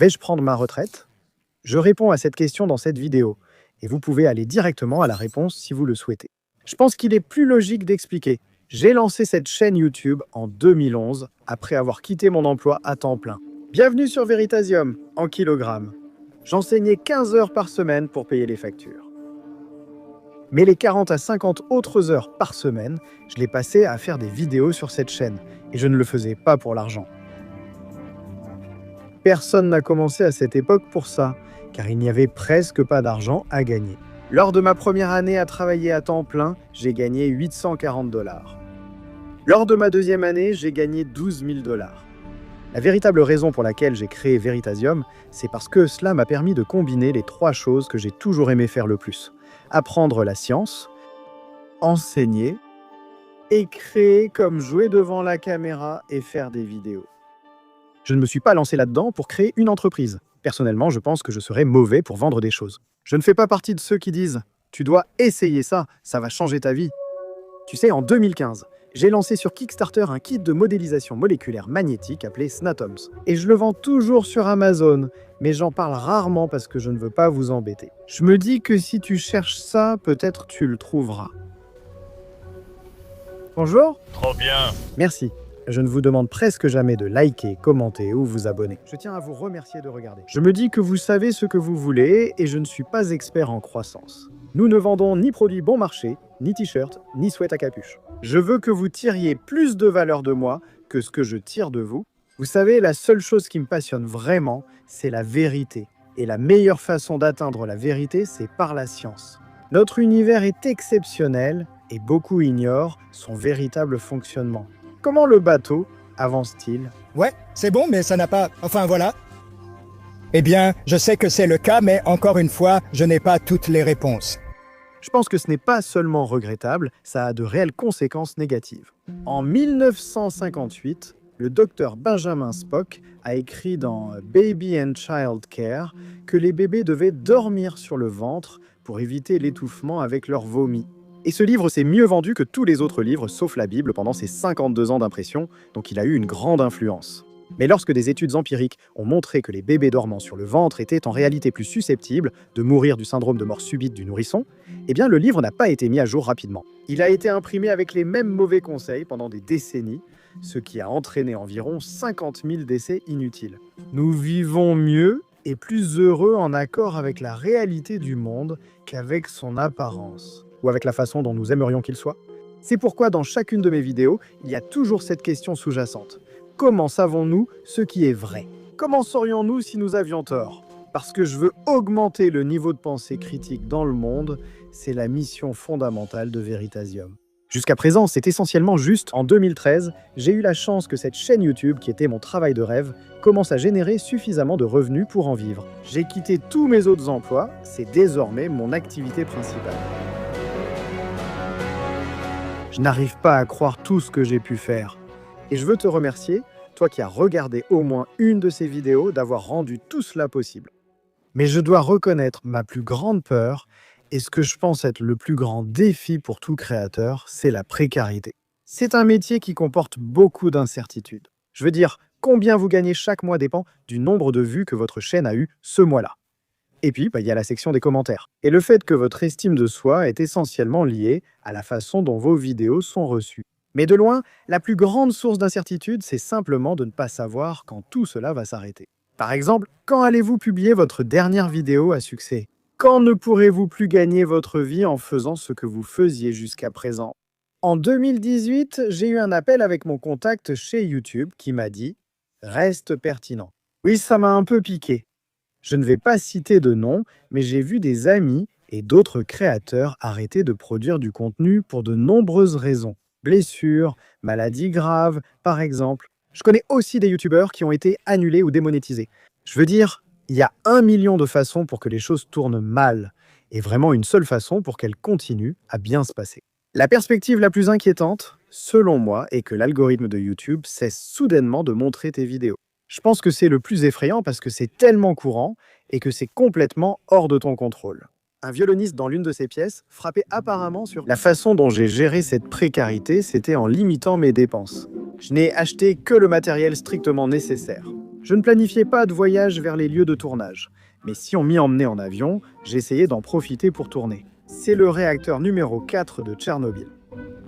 Vais-je prendre ma retraite? Je réponds à cette question dans cette vidéo, et vous pouvez aller directement à la réponse si vous le souhaitez. Je pense qu'il est plus logique d'expliquer. J'ai lancé cette chaîne YouTube en 2011, après avoir quitté mon emploi à temps plein. Bienvenue sur Veritasium, en kilogrammes. J'enseignais 15 heures par semaine pour payer les factures. Mais les 40 à 50 autres heures par semaine, je les passais à faire des vidéos sur cette chaîne, et je ne le faisais pas pour l'argent. Personne n'a commencé à cette époque pour ça, car il n'y avait presque pas d'argent à gagner. Lors de ma première année à travailler à temps plein, j'ai gagné 840 $. Lors de ma deuxième année, j'ai gagné 12 000 $. La véritable raison pour laquelle j'ai créé Veritasium, c'est parce que cela m'a permis de combiner les 3 choses que j'ai toujours aimé faire le plus. Apprendre la science, enseigner et créer comme jouer devant la caméra et faire des vidéos. Je ne me suis pas lancé là-dedans pour créer une entreprise. Personnellement, je pense que je serais mauvais pour vendre des choses. Je ne fais pas partie de ceux qui disent « Tu dois essayer ça, ça va changer ta vie ». Tu sais, en 2015, j'ai lancé sur Kickstarter un kit de modélisation moléculaire magnétique appelé Snatoms. Et je le vends toujours sur Amazon, mais j'en parle rarement parce que je ne veux pas vous embêter. Je me dis que si tu cherches ça, peut-être tu le trouveras. Bonjour. Trop bien. Merci. Je ne vous demande presque jamais de liker, commenter ou vous abonner. Je tiens à vous remercier de regarder. Je me dis que vous savez ce que vous voulez et je ne suis pas expert en croissance. Nous ne vendons ni produits bon marché, ni t-shirts, ni sweat à capuche. Je veux que vous tiriez plus de valeur de moi que ce que je tire de vous. Vous savez, la seule chose qui me passionne vraiment, c'est la vérité. Et la meilleure façon d'atteindre la vérité, c'est par la science. Notre univers est exceptionnel et beaucoup ignorent son véritable fonctionnement. Comment le bateau avance-t-il? Ouais, c'est bon, mais ça n'a pas... Enfin, voilà. Eh bien, je sais que c'est le cas, mais encore une fois, je n'ai pas toutes les réponses. Je pense que ce n'est pas seulement regrettable, ça a de réelles conséquences négatives. En 1958, le docteur Benjamin Spock a écrit dans Baby and Child Care que les bébés devaient dormir sur le ventre pour éviter l'étouffement avec leur vomi. Et ce livre s'est mieux vendu que tous les autres livres, sauf la Bible, pendant ses 52 ans d'impression, donc il a eu une grande influence. Mais lorsque des études empiriques ont montré que les bébés dormant sur le ventre étaient en réalité plus susceptibles de mourir du syndrome de mort subite du nourrisson, eh bien le livre n'a pas été mis à jour rapidement. Il a été imprimé avec les mêmes mauvais conseils pendant des décennies, ce qui a entraîné environ 50 000 décès inutiles. Nous vivons mieux et plus heureux en accord avec la réalité du monde qu'avec son apparence, ou avec la façon dont nous aimerions qu'il soit. C'est pourquoi dans chacune de mes vidéos, il y a toujours cette question sous-jacente. Comment savons-nous ce qui est vrai? Comment saurions-nous si nous avions tort? Parce que je veux augmenter le niveau de pensée critique dans le monde, c'est la mission fondamentale de Veritasium. Jusqu'à présent, c'est essentiellement juste. En 2013, j'ai eu la chance que cette chaîne YouTube, qui était mon travail de rêve, commence à générer suffisamment de revenus pour en vivre. J'ai quitté tous mes autres emplois, c'est désormais mon activité principale. Je n'arrive pas à croire tout ce que j'ai pu faire. Et je veux te remercier, toi qui as regardé au moins une de ces vidéos, d'avoir rendu tout cela possible. Mais je dois reconnaître ma plus grande peur, et ce que je pense être le plus grand défi pour tout créateur, c'est la précarité. C'est un métier qui comporte beaucoup d'incertitudes. Je veux dire, combien vous gagnez chaque mois dépend du nombre de vues que votre chaîne a eu ce mois-là. Et puis, il y a la section des commentaires. Et le fait que votre estime de soi est essentiellement liée à la façon dont vos vidéos sont reçues. Mais de loin, la plus grande source d'incertitude, c'est simplement de ne pas savoir quand tout cela va s'arrêter. Par exemple, quand allez-vous publier votre dernière vidéo à succès? Quand ne pourrez-vous plus gagner votre vie en faisant ce que vous faisiez jusqu'à présent? En 2018, j'ai eu un appel avec mon contact chez YouTube qui m'a dit « Reste pertinent ». Oui, ça m'a un peu piqué. Je ne vais pas citer de nom, mais j'ai vu des amis et d'autres créateurs arrêter de produire du contenu pour de nombreuses raisons. Blessures, maladies graves, par exemple. Je connais aussi des youtubeurs qui ont été annulés ou démonétisés. Je veux dire, il y a 1 million de façons pour que les choses tournent mal, et vraiment une seule façon pour qu'elles continuent à bien se passer. La perspective la plus inquiétante, selon moi, est que l'algorithme de YouTube cesse soudainement de montrer tes vidéos. Je pense que c'est le plus effrayant parce que c'est tellement courant et que c'est complètement hors de ton contrôle. Un violoniste dans l'une de ses pièces frappait apparemment sur la façon dont j'ai géré cette précarité, c'était en limitant mes dépenses. Je n'ai acheté que le matériel strictement nécessaire. Je ne planifiais pas de voyage vers les lieux de tournage. Mais si on m'y emmenait en avion, j'essayais d'en profiter pour tourner. C'est le réacteur numéro 4 de Tchernobyl.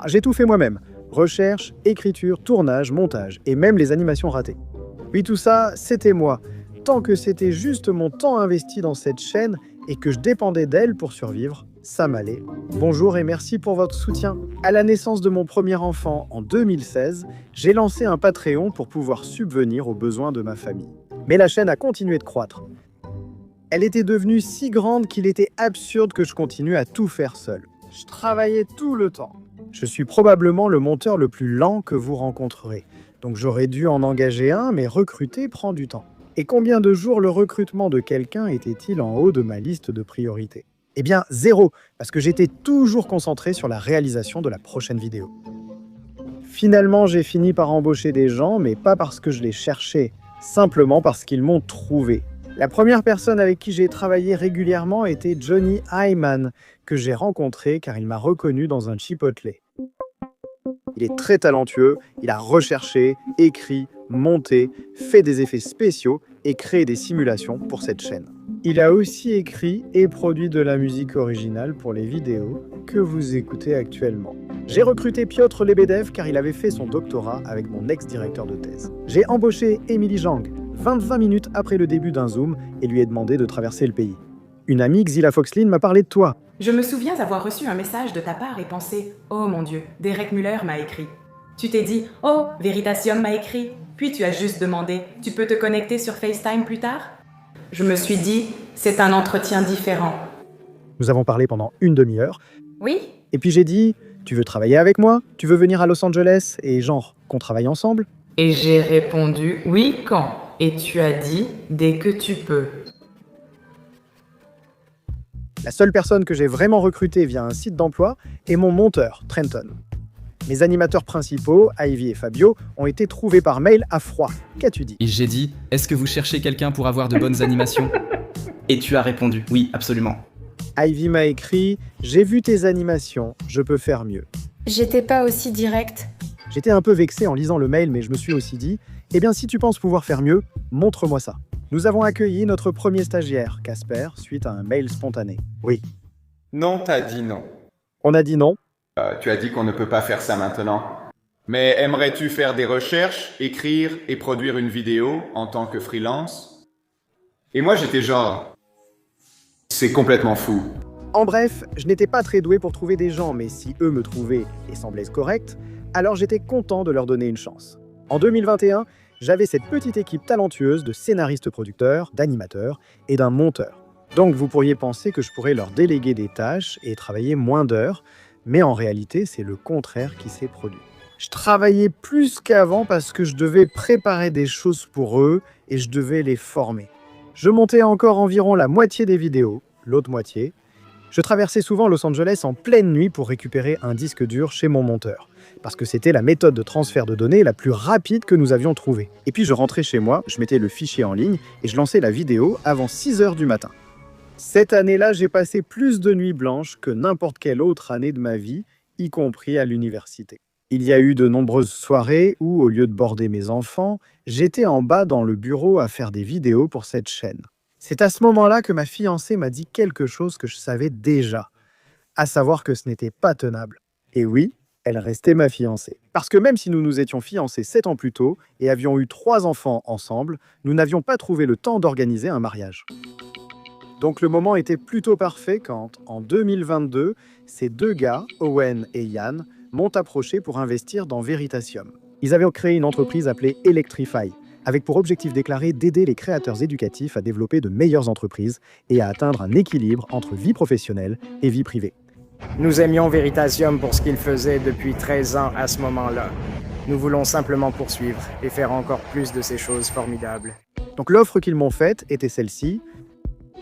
J'ai tout fait moi-même. Recherche, écriture, tournage, montage et même les animations ratées. Oui, tout ça, c'était moi. Tant que c'était juste mon temps investi dans cette chaîne et que je dépendais d'elle pour survivre, ça m'allait. Bonjour et merci pour votre soutien. À la naissance de mon premier enfant en 2016, j'ai lancé un Patreon pour pouvoir subvenir aux besoins de ma famille. Mais la chaîne a continué de croître. Elle était devenue si grande qu'il était absurde que je continue à tout faire seul. Je travaillais tout le temps. Je suis probablement le monteur le plus lent que vous rencontrerez. Donc j'aurais dû en engager un, mais recruter prend du temps. Et combien de jours le recrutement de quelqu'un était-il en haut de ma liste de priorités? Eh bien, 0, parce que j'étais toujours concentré sur la réalisation de la prochaine vidéo. Finalement, j'ai fini par embaucher des gens, mais pas parce que je les cherchais, simplement parce qu'ils m'ont trouvé. La première personne avec qui j'ai travaillé régulièrement était Johnny Hyman, que j'ai rencontré car il m'a reconnu dans un Chipotle. Il est très talentueux, il a recherché, écrit, monté, fait des effets spéciaux et créé des simulations pour cette chaîne. Il a aussi écrit et produit de la musique originale pour les vidéos que vous écoutez actuellement. J'ai recruté Piotr Lebedev car il avait fait son doctorat avec mon ex-directeur de thèse. J'ai embauché Emily Zhang 20 minutes après le début d'un Zoom et lui ai demandé de traverser le pays. Une amie, Xila Foxlin, m'a parlé de toi. Je me souviens avoir reçu un message de ta part et pensé « Oh mon Dieu, Derek Muller m'a écrit ». Tu t'es dit « Oh, Veritasium m'a écrit ». Puis tu as juste demandé « Tu peux te connecter sur FaceTime plus tard ?» Je me suis dit « C'est un entretien différent ». Nous avons parlé pendant une demi-heure. Oui ? Et puis j'ai dit « Tu veux travailler avec moi? Tu veux venir à Los Angeles? Et genre, qu'on travaille ensemble ?» Et j'ai répondu « Oui, quand ?» Et tu as dit « Dès que tu peux ». La seule personne que j'ai vraiment recrutée via un site d'emploi est mon monteur, Trenton. Mes animateurs principaux, Ivy et Fabio, ont été trouvés par mail à froid. Qu'as-tu dit? Et j'ai dit, est-ce que vous cherchez quelqu'un pour avoir de bonnes animations? Et tu as répondu, oui, absolument. Ivy m'a écrit, j'ai vu tes animations, je peux faire mieux. J'étais pas aussi directe. J'étais un peu vexé en lisant le mail, mais je me suis aussi dit, eh bien si tu penses pouvoir faire mieux, montre-moi ça. Nous avons accueilli notre premier stagiaire, Casper, suite à un mail spontané. Oui. Non, t'as dit non. On a dit non. Tu as dit qu'on ne peut pas faire ça maintenant. Mais aimerais-tu faire des recherches, écrire et produire une vidéo en tant que freelance? Et moi j'étais genre... C'est complètement fou. En bref, je n'étais pas très doué pour trouver des gens, mais si eux me trouvaient et semblaient corrects, alors j'étais content de leur donner une chance. En 2021, j'avais cette petite équipe talentueuse de scénaristes-producteurs, d'animateurs et d'un monteur. Donc vous pourriez penser que je pourrais leur déléguer des tâches et travailler moins d'heures, mais en réalité, c'est le contraire qui s'est produit. Je travaillais plus qu'avant parce que je devais préparer des choses pour eux et je devais les former. Je montais encore environ la moitié des vidéos, l'autre moitié. Je traversais souvent Los Angeles en pleine nuit pour récupérer un disque dur chez mon monteur, parce que c'était la méthode de transfert de données la plus rapide que nous avions trouvée. Et puis je rentrais chez moi, je mettais le fichier en ligne et je lançais la vidéo avant 6 h du matin. Cette année-là, j'ai passé plus de nuits blanches que n'importe quelle autre année de ma vie, y compris à l'université. Il y a eu de nombreuses soirées où, au lieu de border mes enfants, j'étais en bas dans le bureau à faire des vidéos pour cette chaîne. C'est à ce moment-là que ma fiancée m'a dit quelque chose que je savais déjà, à savoir que ce n'était pas tenable. Et oui, elle restait ma fiancée. Parce que même si nous nous étions fiancés 7 ans plus tôt et avions eu 3 enfants ensemble, nous n'avions pas trouvé le temps d'organiser un mariage. Donc le moment était plutôt parfait quand, en 2022, ces deux gars, Owen et Yann, m'ont approché pour investir dans Veritasium. Ils avaient créé une entreprise appelée Electrify, avec pour objectif déclaré d'aider les créateurs éducatifs à développer de meilleures entreprises et à atteindre un équilibre entre vie professionnelle et vie privée. Nous aimions Veritasium pour ce qu'il faisait depuis 13 ans à ce moment-là. Nous voulons simplement poursuivre et faire encore plus de ces choses formidables. Donc l'offre qu'ils m'ont faite était celle-ci.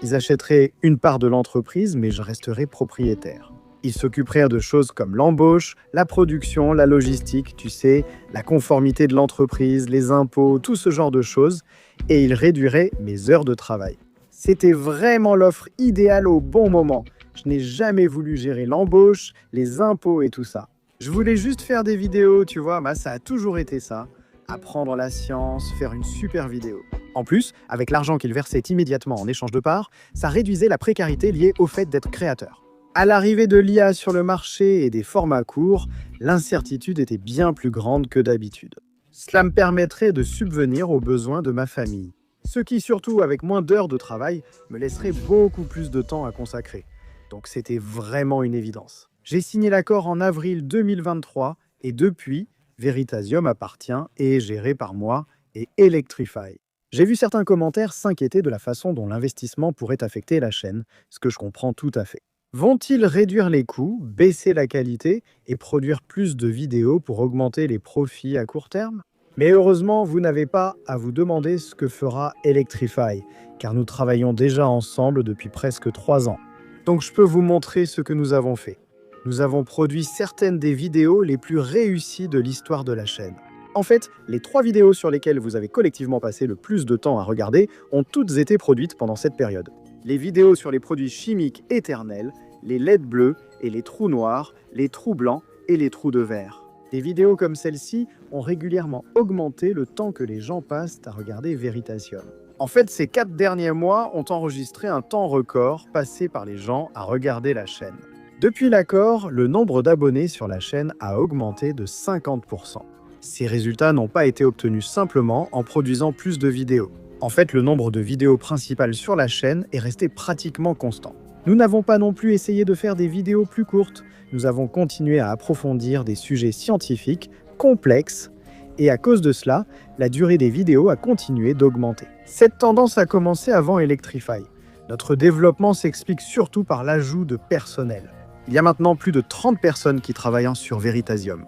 Ils achèteraient une part de l'entreprise, mais je resterais propriétaire. Ils s'occuperaient de choses comme l'embauche, la production, la logistique, tu sais, la conformité de l'entreprise, les impôts, tout ce genre de choses, et ils réduiraient mes heures de travail. C'était vraiment l'offre idéale au bon moment. Je n'ai jamais voulu gérer l'embauche, les impôts et tout ça. Je voulais juste faire des vidéos, tu vois, ça a toujours été ça. Apprendre la science, faire une super vidéo. En plus, avec l'argent qu'ils versaient immédiatement en échange de parts, ça réduisait la précarité liée au fait d'être créateur. À l'arrivée de l'IA sur le marché et des formats courts, l'incertitude était bien plus grande que d'habitude. Cela me permettrait de subvenir aux besoins de ma famille. Ce qui, surtout avec moins d'heures de travail, me laisserait beaucoup plus de temps à consacrer. Donc c'était vraiment une évidence. J'ai signé l'accord en avril 2023 et depuis, Veritasium appartient et est géré par moi et Electrify. J'ai vu certains commentaires s'inquiéter de la façon dont l'investissement pourrait affecter la chaîne, ce que je comprends tout à fait. Vont-ils réduire les coûts, baisser la qualité et produire plus de vidéos pour augmenter les profits à court terme? Mais heureusement, vous n'avez pas à vous demander ce que fera Electrify, car nous travaillons déjà ensemble depuis presque 3 ans. Donc je peux vous montrer ce que nous avons fait. Nous avons produit certaines des vidéos les plus réussies de l'histoire de la chaîne. En fait, les 3 vidéos sur lesquelles vous avez collectivement passé le plus de temps à regarder ont toutes été produites pendant cette période. Les vidéos sur les produits chimiques éternels, les LED bleus et les trous noirs, les trous blancs et les trous de verre. Des vidéos comme celle-ci ont régulièrement augmenté le temps que les gens passent à regarder Veritasium. En fait, ces 4 derniers mois ont enregistré un temps record passé par les gens à regarder la chaîne. Depuis l'accord, le nombre d'abonnés sur la chaîne a augmenté de 50%. Ces résultats n'ont pas été obtenus simplement en produisant plus de vidéos. En fait, le nombre de vidéos principales sur la chaîne est resté pratiquement constant. Nous n'avons pas non plus essayé de faire des vidéos plus courtes. Nous avons continué à approfondir des sujets scientifiques complexes et à cause de cela, la durée des vidéos a continué d'augmenter. Cette tendance a commencé avant Electrify. Notre développement s'explique surtout par l'ajout de personnel. Il y a maintenant plus de 30 personnes qui travaillent sur Veritasium.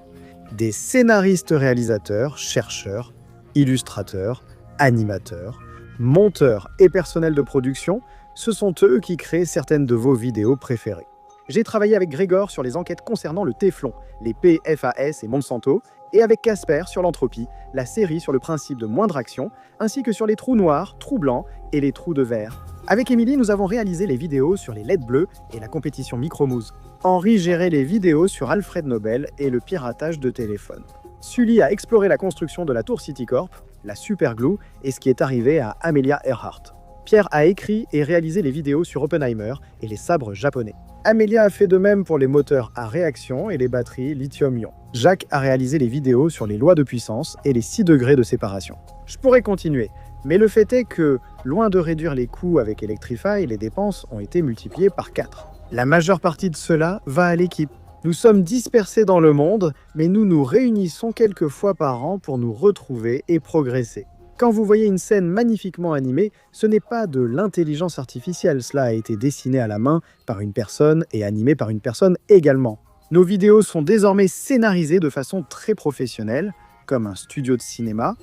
Des scénaristes-réalisateurs, chercheurs, illustrateurs, animateurs, monteurs et personnel de production, ce sont eux qui créent certaines de vos vidéos préférées. J'ai travaillé avec Grégor sur les enquêtes concernant le téflon, les PFAS et Monsanto, et avec Casper sur l'entropie, la série sur le principe de moindre action, ainsi que sur les trous noirs, trous blancs et les trous de verre. Avec Émilie, nous avons réalisé les vidéos sur les LED bleus et la compétition Micromousse. Henri gérait les vidéos sur Alfred Nobel et le piratage de téléphones. Sully a exploré la construction de la tour Citicorp, la superglue et ce qui est arrivé à Amelia Earhart. Pierre a écrit et réalisé les vidéos sur Oppenheimer et les sabres japonais. Amelia a fait de même pour les moteurs à réaction et les batteries lithium-ion. Jacques a réalisé les vidéos sur les lois de puissance et les 6 degrés de séparation. Je pourrais continuer, mais le fait est que, loin de réduire les coûts avec Electrify, les dépenses ont été multipliées par 4. La majeure partie de cela va à l'équipe. Nous sommes dispersés dans le monde, mais nous nous réunissons quelques fois par an pour nous retrouver et progresser. Quand vous voyez une scène magnifiquement animée, ce n'est pas de l'intelligence artificielle, cela a été dessiné à la main par une personne et animé par une personne également. Nos vidéos sont désormais scénarisées de façon très professionnelle, comme un studio de cinéma,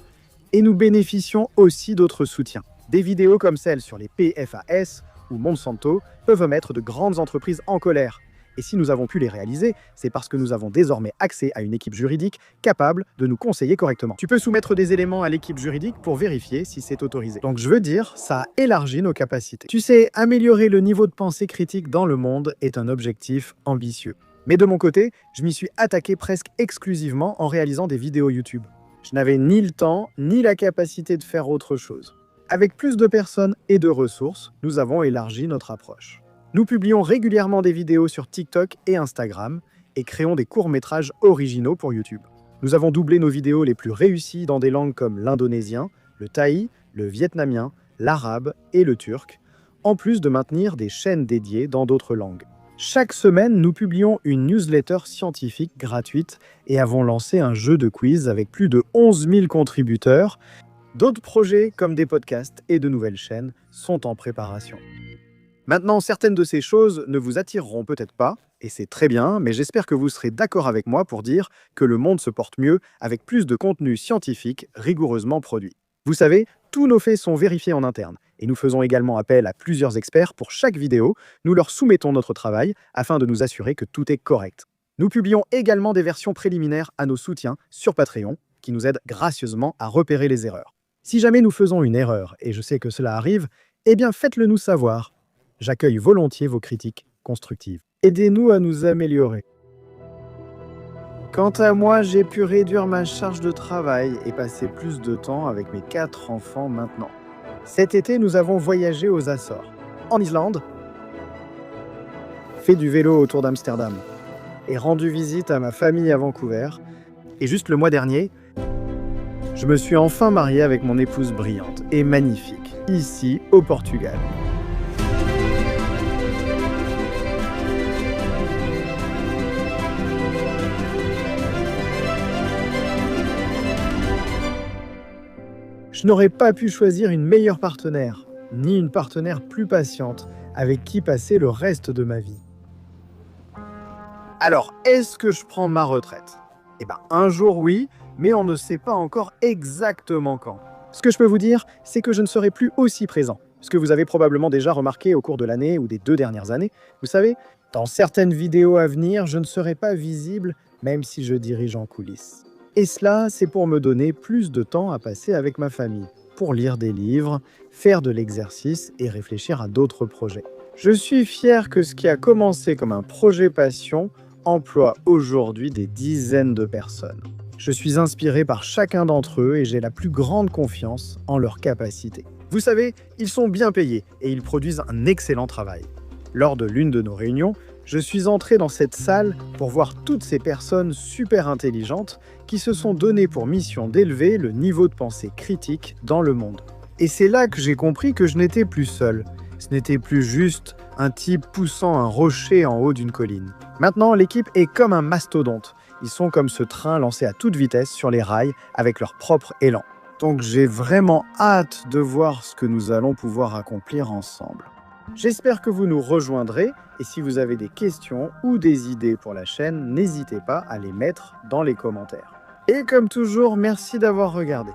et nous bénéficions aussi d'autres soutiens. Des vidéos comme celles sur les PFAS ou Monsanto peuvent mettre de grandes entreprises en colère. Et si nous avons pu les réaliser, c'est parce que nous avons désormais accès à une équipe juridique capable de nous conseiller correctement. Tu peux soumettre des éléments à l'équipe juridique pour vérifier si c'est autorisé. Donc je veux dire, ça élargit nos capacités. Tu sais, améliorer le niveau de pensée critique dans le monde est un objectif ambitieux. Mais de mon côté, je m'y suis attaqué presque exclusivement en réalisant des vidéos YouTube. Je n'avais ni le temps, ni la capacité de faire autre chose. Avec plus de personnes et de ressources, nous avons élargi notre approche. Nous publions régulièrement des vidéos sur TikTok et Instagram et créons des courts-métrages originaux pour YouTube. Nous avons doublé nos vidéos les plus réussies dans des langues comme l'indonésien, le thaï, le vietnamien, l'arabe et le turc, en plus de maintenir des chaînes dédiées dans d'autres langues. Chaque semaine, nous publions une newsletter scientifique gratuite et avons lancé un jeu de quiz avec plus de 11 000 contributeurs. D'autres projets, comme des podcasts et de nouvelles chaînes, sont en préparation. Maintenant, certaines de ces choses ne vous attireront peut-être pas, et c'est très bien, mais j'espère que vous serez d'accord avec moi pour dire que le monde se porte mieux avec plus de contenu scientifique rigoureusement produit. Vous savez, tous nos faits sont vérifiés en interne, et nous faisons également appel à plusieurs experts pour chaque vidéo. Nous leur soumettons notre travail afin de nous assurer que tout est correct. Nous publions également des versions préliminaires à nos soutiens sur Patreon, qui nous aident gracieusement à repérer les erreurs. Si jamais nous faisons une erreur, et je sais que cela arrive, eh bien faites-le nous savoir. J'accueille volontiers vos critiques constructives. Aidez-nous à nous améliorer. Quant à moi, j'ai pu réduire ma charge de travail et passer plus de temps avec mes 4 enfants maintenant. Cet été, nous avons voyagé aux Açores, en Islande, fait du vélo autour d'Amsterdam et rendu visite à ma famille à Vancouver. Et juste le mois dernier, je me suis enfin marié avec mon épouse brillante et magnifique, ici au Portugal. Je n'aurais pas pu choisir une meilleure partenaire, ni une partenaire plus patiente, avec qui passer le reste de ma vie. Alors, est-ce que je prends ma retraite? Eh bien, un jour oui, mais on ne sait pas encore exactement quand. Ce que je peux vous dire, c'est que je ne serai plus aussi présent. Ce que vous avez probablement déjà remarqué au cours de l'année ou des 2 dernières années. Vous savez, dans certaines vidéos à venir, je ne serai pas visible, même si je dirige en coulisses. Et cela, c'est pour me donner plus de temps à passer avec ma famille, pour lire des livres, faire de l'exercice et réfléchir à d'autres projets. Je suis fier que ce qui a commencé comme un projet passion emploie aujourd'hui des dizaines de personnes. Je suis inspiré par chacun d'entre eux et j'ai la plus grande confiance en leurs capacités. Vous savez, ils sont bien payés et ils produisent un excellent travail. Lors de l'une de nos réunions, je suis entré dans cette salle pour voir toutes ces personnes super intelligentes qui se sont données pour mission d'élever le niveau de pensée critique dans le monde. Et c'est là que j'ai compris que je n'étais plus seul. Ce n'était plus juste un type poussant un rocher en haut d'une colline. Maintenant, l'équipe est comme un mastodonte. Ils sont comme ce train lancé à toute vitesse sur les rails avec leur propre élan. Donc j'ai vraiment hâte de voir ce que nous allons pouvoir accomplir ensemble. J'espère que vous nous rejoindrez et si vous avez des questions ou des idées pour la chaîne, n'hésitez pas à les mettre dans les commentaires. Et comme toujours, merci d'avoir regardé.